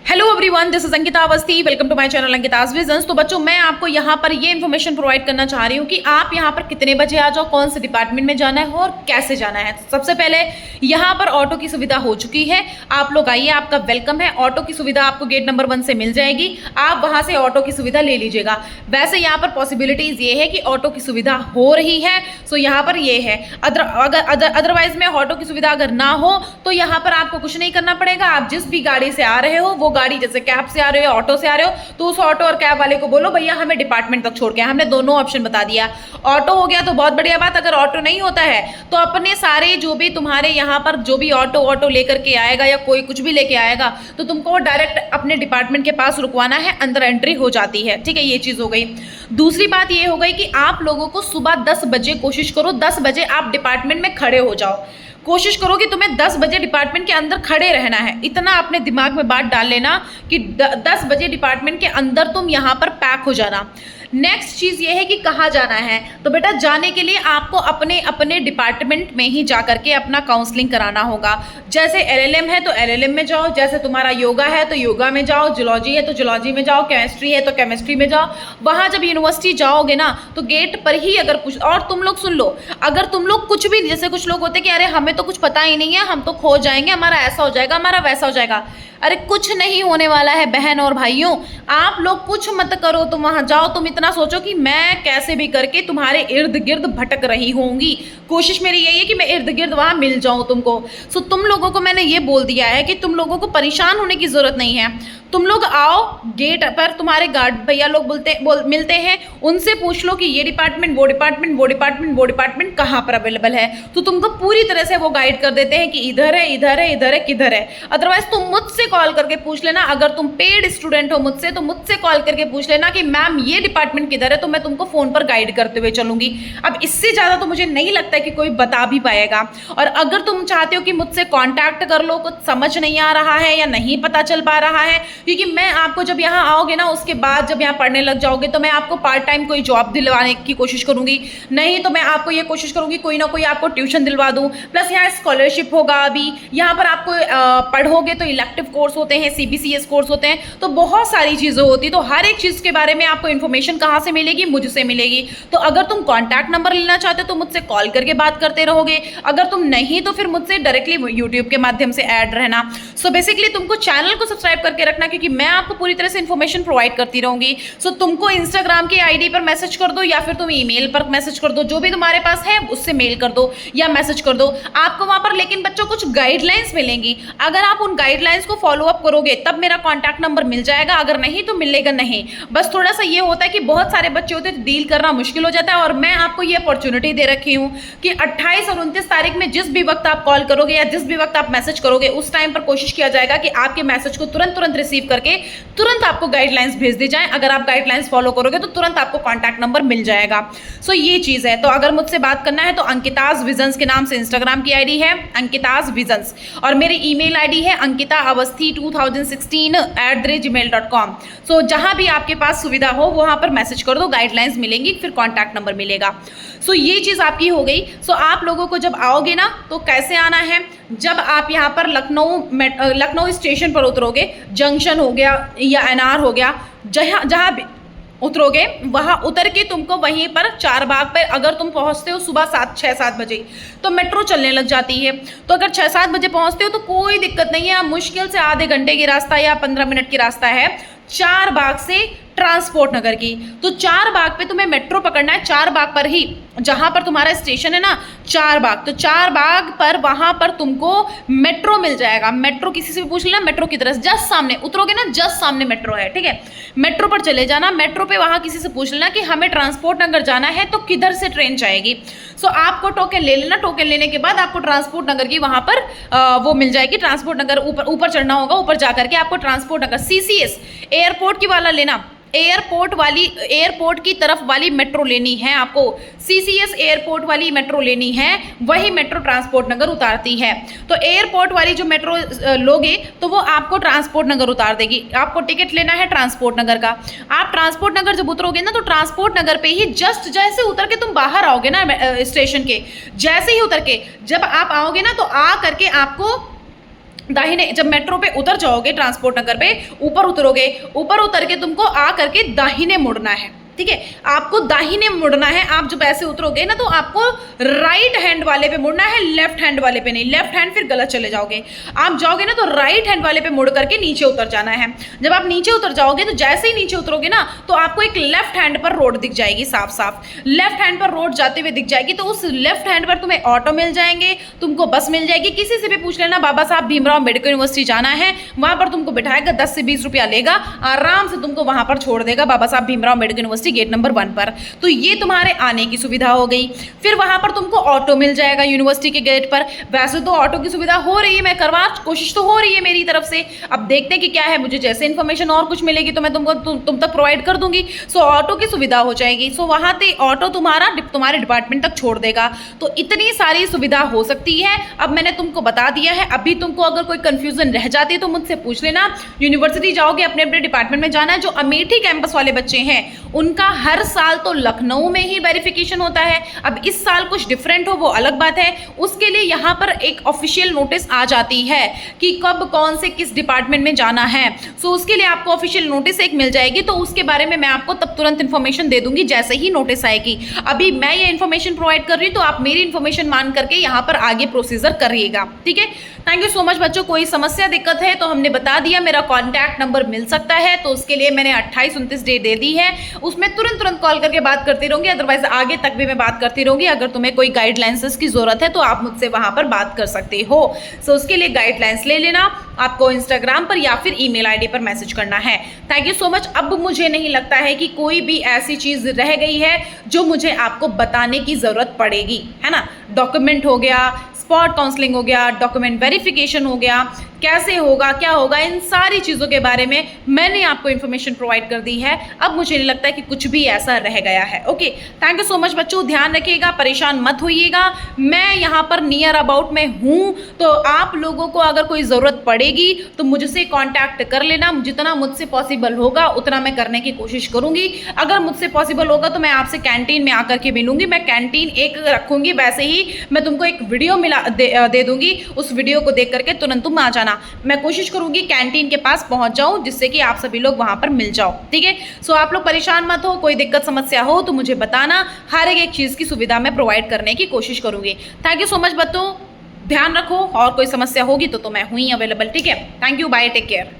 Hello everyone, this is Ankita Awasthi. Welcome to my channel Ankita's visions. तो बच्चों, मैं आपको यहाँ पर ये इन्फॉर्मेशन प्रोवाइड करना चाह रही हूँ कि आप यहाँ पर कितने बजे आ जाओ, कौन से डिपार्टमेंट में जाना है और कैसे जाना है। सबसे पहले यहाँ पर ऑटो की सुविधा हो चुकी है, आप लोग आइए, आपका वेलकम है। ऑटो की सुविधा आपको गेट नंबर 1 से मिल जाएगी, आप वहाँ से ऑटो की सुविधा ले लीजिएगा। वैसे यहाँ पर पॉसिबिलिटीज ये है कि ऑटो की सुविधा हो रही है, सो यहाँ पर ये है। अदरवाइज में ऑटो की सुविधा अगर ना हो तो यहाँ पर आपको कुछ नहीं करना पड़ेगा। आप जिस भी गाड़ी से आ रहे हो, वो गाड़ी जैसे कैब से आ रहे हो, ऑटो से आ रहे हो, तो उस ऑटो और कैब वाले को बोलो भैया हमें डिपार्टमेंट तक छोड़ के। हमने दोनों ऑप्शन बता दिया। ऑटो हो गया तो बहुत बढ़िया बात। अगर ऑटो नहीं होता है तो अपने सारे जो भी तुम्हारे यहाँ पर जो भी ऑटो लेकर के आएगा या कोई कुछ भी लेके आएगा तो तुमको डायरेक्ट अपने डिपार्टमेंट के पास रुकवाना है, अंदर एंट्री हो जाती है। ठीक है, ये चीज हो गई। दूसरी बात ये हो गई कि आप लोगों को सुबह 10 बजे कोशिश करो, 10 बजे आप डिपार्टमेंट में खड़े हो जाओ। कोशिश करो कि तुम्हें 10 बजे डिपार्टमेंट के अंदर खड़े रहना है। इतना अपने दिमाग में बात डाल लेना कि 10 बजे डिपार्टमेंट के अंदर तुम यहाँ पर पैक हो जाना। नेक्स्ट चीज ये है कि कहाँ जाना है। तो बेटा, जाने के लिए आपको अपने अपने डिपार्टमेंट में ही जा करके अपना काउंसलिंग कराना होगा। जैसे एलएलएम है तो एलएलएम में जाओ, जैसे तुम्हारा योगा है तो योगा में जाओ, जूलॉजी है तो जूलॉजी में जाओ, केमिस्ट्री है तो केमिस्ट्री में जाओ। वहाँ जब यूनिवर्सिटी जाओगे ना तो गेट पर ही अगर कुछ, और तुम लोग सुन लो, अगर तुम लोग कुछ भी, जैसे कुछ लोग होते कि अरे हमें तो कुछ पता ही नहीं है, हम तो खो जाएंगे, हमारा ऐसा हो जाएगा, हमारा वैसा हो जाएगा। अरे कुछ नहीं होने वाला है बहन और भाइयों, आप लोग कुछ मत करो। तुम वहां जाओ, तुम इतना सोचो कि मैं कैसे भी करके तुम्हारे इर्द गिर्द भटक रही होंगी। कोशिश मेरी यही है कि मैं इर्द गिर्द वहां मिल जाऊं तुमको। सो तुम लोगों को मैंने ये बोल दिया है कि तुम लोगों को परेशान होने की जरूरत नहीं है। तुम लोग आओ, गेट पर तुम्हारे गार्ड भैया लोग मिलते हैं, उनसे पूछ लो कि ये डिपार्टमेंट, वो डिपार्टमेंट, वो डिपार्टमेंट, वो डिपार्टमेंट कहाँ पर अवेलेबल है। तो तुमको पूरी तरह से वो गाइड कर देते हैं कि इधर है, इधर है, इधर है, किधर है। अदरवाइज तुम मुझसे कॉल करके पूछ लेना। अगर तुम पेड स्टूडेंट हो मुझसे तो मुझसे कॉल करके पूछ लेना कि मैम ये डिपार्टमेंट किधर है, तो मैं तुमको फोन पर गाइड करते हुए चलूंगी। अब इससे ज्यादा तो मुझे नहीं लगता है कि कोई बता भी पाएगा। और अगर तुम चाहते हो कि मुझसे कांटेक्ट कर लो, कुछ समझ नहीं आ रहा है या नहीं पता चल पा रहा है, क्योंकि मैं आपको जब यहाँ आओगे ना, उसके बाद जब यहाँ पढ़ने लग जाओगे तो मैं आपको पार्ट टाइम कोई जॉब दिलवाने की कोशिश करूंगी, नहीं तो मैं आपको ये कोशिश करूंगी कोई ना कोई आपको ट्यूशन दिलवा दूं। प्लस यहाँ स्कॉलरशिप होगा। अभी यहाँ पर आपको पढ़ोगे तो इलेक्टिव कोर्स होते हैं, सीबीसीएस कोर्स होते हैं, तो बहुत सारी चीजें होती। तो हर एक चीज के बारे में आपको इन्फॉर्मेशन कहाँ से मिलेगी? मुझसे मिलेगी। तो अगर तुम कॉन्टैक्ट नंबर लेना चाहते हो तो मुझसे कॉल करके बात करते रहोगे, अगर तुम नहीं तो फिर मुझसे डायरेक्टली यूट्यूब के माध्यम से ऐड रहना। सो बेसिकली तुमको चैनल को सब्सक्राइब करके रखना, क्योंकि मैं आपको पूरी तरह से इन्फॉर्मेशन प्रोवाइड करती रहूंगी। सो तुमको इंस्टाग्राम की आईडी पर मैसेज कर दो या फिर तुम ईमेल पर मैसेज कर दो, जो भी तुम्हारे पास है उससे मेल कर दो या मैसेज कर दो। आपको वहां पर लेकिन बच्चों कुछ गाइडलाइंस मिलेंगी। अगर आप उन गाइडलाइंस को फॉलो अप करोगे तब मेरा कॉन्टैक्ट नंबर मिल जाएगा, अगर नहीं तो मिलेगा नहीं। बस थोड़ा सा ये होता है कि बहुत सारे बच्चे होते हैं, डील करना मुश्किल हो जाता है। और मैं आपको ये अपॉर्चुनिटी दे रखी हूँ कि 28 और 29 तारीख में जिस भी वक्त आप कॉल करोगे या जिस भी वक्त आप मैसेज करोगे, उस टाइम पर कोशिश किया जाएगा कि आपके मैसेज को तुरंत रिसीव करके तुरंत आपको गाइडलाइंस भेज दी जाए। अगर आप गाइडलाइंस फॉलो करोगे तो तुरंत आपको कॉन्टैक्ट नंबर मिल जाएगा। सो ये चीज है। तो अगर मुझसे बात करना है तो अंकिताज विजन्स के नाम से इंस्टाग्राम की आईडी है, अंकिताज विजन्स, और मेरी ईमेल आईडी है ankitaavasthi2016@gmail.com। सो जहां भी आपके पास सुविधा हो वहां पर मैसेज कर दो, गाइडलाइंस मिलेंगी, फिर कॉन्टैक्ट नंबर मिलेगा। सो ये चीज आपकी हो गई। सो आप लोगों को जब आओगे ना तो कैसे आना है, जब आप यहाँ पर लखनऊ स्टेशन पर उतरोगे, जंक्शन हो गया या एनआर हो गया, जहाँ भी उतरोगे वहां उतर के तुमको वहीं पर चारबाग पर, अगर तुम पहुंचते हो सुबह 6-7 बजे तो मेट्रो चलने लग जाती है। तो अगर 6-7 बजे पहुंचते हो तो कोई दिक्कत नहीं है, मुश्किल से आधे घंटे की रास्ता या 15 मिनट की रास्ता है चारबाग से ट्रांसपोर्ट नगर की। तो चारबाग पे तुम्हें मेट्रो पकड़ना है, चारबाग पर ही जहां पर तुम्हारा स्टेशन है ना, चारबाग, तो चारबाग पर वहां पर तुमको मेट्रो मिल जाएगा। मेट्रो किसी से भी पूछ लेना, मेट्रो की तरफ जस्ट सामने उतरोगे ना, जस्ट सामने मेट्रो है। ठीक है, मेट्रो पर चले जाना। मेट्रो पे वहां किसी से पूछ लेना कि हमें ट्रांसपोर्ट नगर जाना है तो किधर से ट्रेन जाएगी। सो आपको टोकन ले लेना, टोकन लेने के बाद आपको ट्रांसपोर्ट नगर की वहां पर वो मिल जाएगी। ट्रांसपोर्ट नगर ऊपर चढ़ना होगा, ऊपर जाकर के आपको ट्रांसपोर्ट नगर सीसीएस एयरपोर्ट की वाला लेना, एयरपोर्ट की तरफ वाली मेट्रो लेनी है आपको। सीसीएस एयरपोर्ट वाली मेट्रो लेनी है, वही मेट्रो ट्रांसपोर्ट नगर उतारती है। तो एयरपोर्ट वाली जो मेट्रो लोगे तो वो आपको ट्रांसपोर्ट नगर उतार देगी। आपको टिकट लेना है ट्रांसपोर्ट नगर का। आप ट्रांसपोर्ट नगर जब उतरोगे ना तो ट्रांसपोर्ट नगर पे ही जस्ट जैसे उतर के तुम बाहर आओगे ना स्टेशन के, जैसे ही उतर के जब आप आओगे ना तो आ करके आपको दाहिने, जब मेट्रो पे उतर जाओगे, ट्रांसपोर्ट नगर पे ऊपर उतरोगे, ऊपर उतर के तुमको आ करके दाहिने मुड़ना है, ठीक है। आपको दाहिने मुड़ना है। आप जब ऐसे उतरोगे ना तो आपको राइट हैंड वाले पे मुड़ना है, लेफ्ट हैंड वाले पे नहीं। लेफ्ट हैंड फिर गलत चले जाओगे। आप जाओगे ना तो राइट हैंड वाले पे मुड़ करके नीचे उतर जाना है। जब आप नीचे उतर जाओगे तो जैसे ही नीचे उतरोगे ना तो आपको एक लेफ्ट हैंड पर रोड दिख जाएगी, साफ साफ लेफ्ट हैंड पर रोड जाते हुए दिख जाएगी। तो उस लेफ्ट हैंड पर तुम्हें ऑटो मिल जाएंगे, तुमको बस मिल जाएगी। किसी से भी पूछ लेना, बाबा साहब भीमराव अम्बेडकर यूनिवर्सिटी जाना है, वहां पर तुमको बिठाएगा, 10 से 20 रुपया लेगा, आराम से तुमको वहां पर छोड़ देगा, Baba Saheb Bhimrao Ambedkar university gate number 1 पर। तो ये तुम्हारे आने की सुविधा हो गई। फिर वहां पर तुमको ऑटो मिल जाएगा यूनिवर्सिटी के गेट पर। वैसे तो ऑटो की सुविधा हो रही है, मैं करवा, कोशिश तो हो रही है मेरी तरफ से। अब देखते हैं कि क्या है, मुझे जैसे इन्फॉर्मेशन और कुछ मिलेगी तो मैं तुमको तुम तक प्रोवाइड कर दूंगी। सो ऑटो की सुविधा हो जाएगी। सो वहां से ऑटो तुम्हारे डिपार्टमेंट तक छोड़ देगा। तो इतनी सारी सुविधा हो सकती है। अब मैंने तुमको बता दिया है। अभी तुमको अगर कोई कंफ्यूजन रह जाती है तो मुझसे पूछ लेना। यूनिवर्सिटी जाओगे, अपने अपने डिपार्टमेंट में जाना है। जो अमेठी कैंपस वाले बच्चे हैं उनका हर साल तो लखनऊ में ही वेरिफिकेशन होता है। अब इस साल कुछ डिफरेंट हो वो अलग बात है। उसके लिए यहाँ पर एक ऑफिशियल नोटिस आ जाती है कि कब कौन से किस डिपार्टमेंट में जाना है। सो उसके लिए आपको ऑफिशियल नोटिस एक मिल जाएगी। तो उसके बारे में मैं आपको तब तुरंत इन्फॉर्मेशन दे दूंगी जैसे ही नोटिस आएगी। अभी मैं ये इन्फॉर्मेशन प्रोवाइड कर रही हूँ तो आप मेरी इन्फॉर्मेशन मान करके यहाँ पर आगे प्रोसीजर करिएगा, ठीक है। थैंक यू सो मच बच्चों। कोई समस्या दिक्कत है तो हमने बता दिया, मेरा कॉन्टैक्ट नंबर मिल सकता है। तो उसके लिए मैंने 28-29 डे दे दी है, उसमें तुरंत कॉल करके बात करती रहूंगी। अदरवाइज आगे तक भी मैं बात करती रहूंगी। अगर तुम्हें कोई गाइडलाइंस की जरूरत है तो आप मुझसे वहां पर बात कर सकते हो। सो उसके लिए गाइडलाइंस ले लेना। आपको इंस्टाग्राम पर या फिर ईमेल आईडी पर मैसेज करना है। Thank you so much. अब मुझे नहीं लगता है कि कोई भी ऐसी चीज रह गई है जो मुझे आपको बताने की जरूरत पड़ेगी, है ना। डॉक्यूमेंट हो गया, स्पॉट काउंसलिंग हो गया, डॉक्यूमेंट वेरिफिकेशन हो गया, कैसे होगा, क्या होगा, इन सारी चीज़ों के बारे में मैंने आपको इन्फॉर्मेशन प्रोवाइड कर दी है। अब मुझे नहीं लगता है कि कुछ भी ऐसा रह गया है। Okay, thank you so much बच्चों। ध्यान रखिएगा, परेशान मत होइएगा। मैं यहाँ पर नियर अबाउट में हूँ, तो आप लोगों को अगर कोई ज़रूरत पड़ेगी तो मुझसे कॉन्टैक्ट कर लेना। जितना मुझसे पॉसिबल होगा उतना मैं करने की कोशिश करूँगी। अगर मुझसे पॉसिबल होगा तो मैं आपसे कैंटीन में आकर के मिलूंगी। मैं कैंटीन एक रखूँगी, वैसे ही मैं तुमको एक वीडियो दे दूँगी। उस वीडियो को देख करके तुरंत तुम आ जाना। मैं कोशिश करूंगी कैंटीन के पास पहुंच जाऊं जिससे कि आप सभी लोग वहां पर मिल जाओ, ठीक है। सो आप लोग परेशान मत हो। कोई दिक्कत समस्या हो तो मुझे बताना। हर एक चीज की सुविधा मैं प्रोवाइड करने की कोशिश करूंगी। थैंक यू सो मच बच्चों। ध्यान रखो, और कोई समस्या होगी तो मैं हुई अवेलेबल, ठीक है। Thank you, bye, take care.